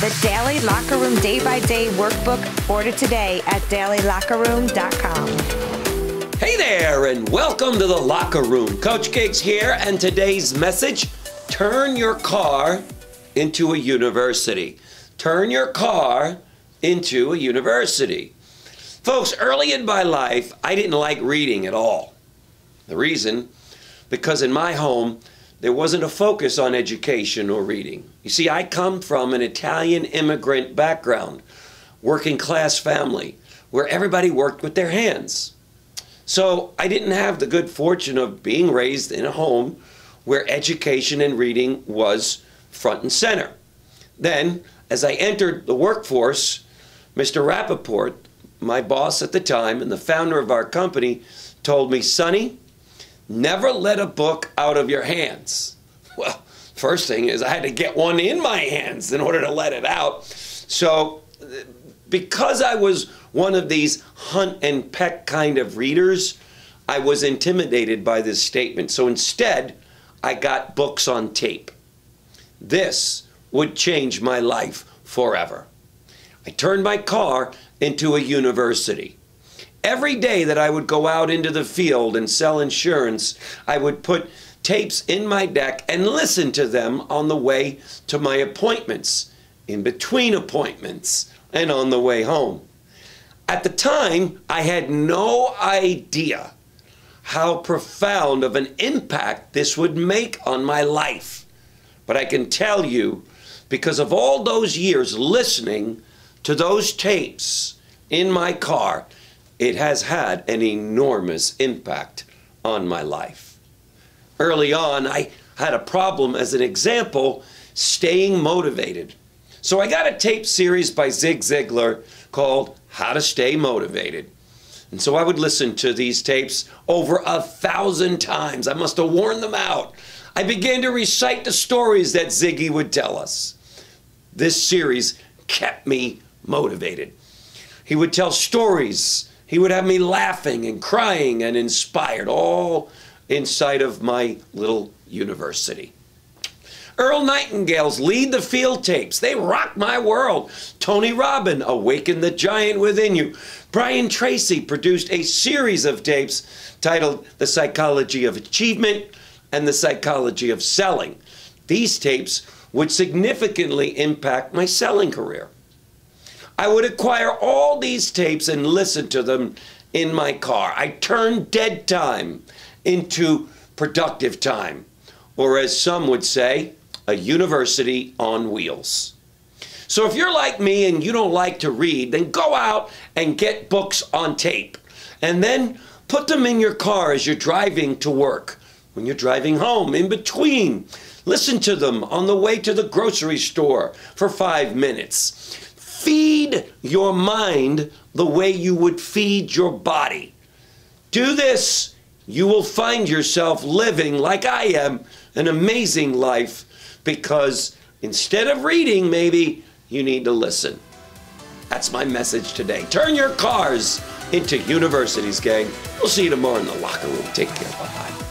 the Daily Locker Room Day by Day Workbook. Order today at dailylockerroom.com. Hey there, and welcome to the Locker Room. Coach Giggs here, and today's message: turn your car into a university. Turn your car into a university. Folks, early in my life, I didn't like reading at all. The reason, because in my home, there wasn't a focus on education or reading. You see, I come from an Italian immigrant background, working class family, where everybody worked with their hands. So I didn't have the good fortune of being raised in a home where education and reading was front and center. Then, as I entered the workforce, Mr. Rapoport, my boss at the time and the founder of our company, told me, "Sonny, never let a book out of your hands." Well, first thing is I had to get one in my hands in order to let it out. So because I was one of these hunt and peck kind of readers, I was intimidated by this statement. So instead, I got books on tape. This would change my life forever. I turned my car into a university. Every day that I would go out into the field and sell insurance, I would put tapes in my deck and listen to them on the way to my appointments, in between appointments, and on the way home. At the time, I had no idea how profound of an impact this would make on my life. But I can tell you, because of all those years listening to those tapes in my car, it has had an enormous impact on my life. Early on, I had a problem, as an example, staying motivated. So I got a tape series by Zig Ziglar called How to Stay Motivated. And so I would listen to these tapes over 1,000 times. I must have worn them out. I began to recite the stories that Ziggy would tell us. This series kept me motivated. He would tell stories. He would have me laughing and crying and inspired, all inside of my little university. Earl Nightingale's Lead the Field tapes, they rocked my world. Tony Robbins, Awaken the Giant Within You. Brian Tracy produced a series of tapes titled The Psychology of Achievement and The Psychology of Selling. These tapes would significantly impact my selling career. I would acquire all these tapes and listen to them in my car. I turned dead time into productive time, or as some would say, a university on wheels. So if you're like me and you don't like to read, then go out and get books on tape, and then put them in your car as you're driving to work, when you're driving home, in between. Listen to them on the way to the grocery store for 5 minutes. Feed your mind the way you would feed your body. Do this, you will find yourself living, like I am, an amazing life, because instead of reading, maybe you need to listen. That's my message today. Turn your cars into universities, gang. We'll see you tomorrow in the locker room. Take care. Bye-bye.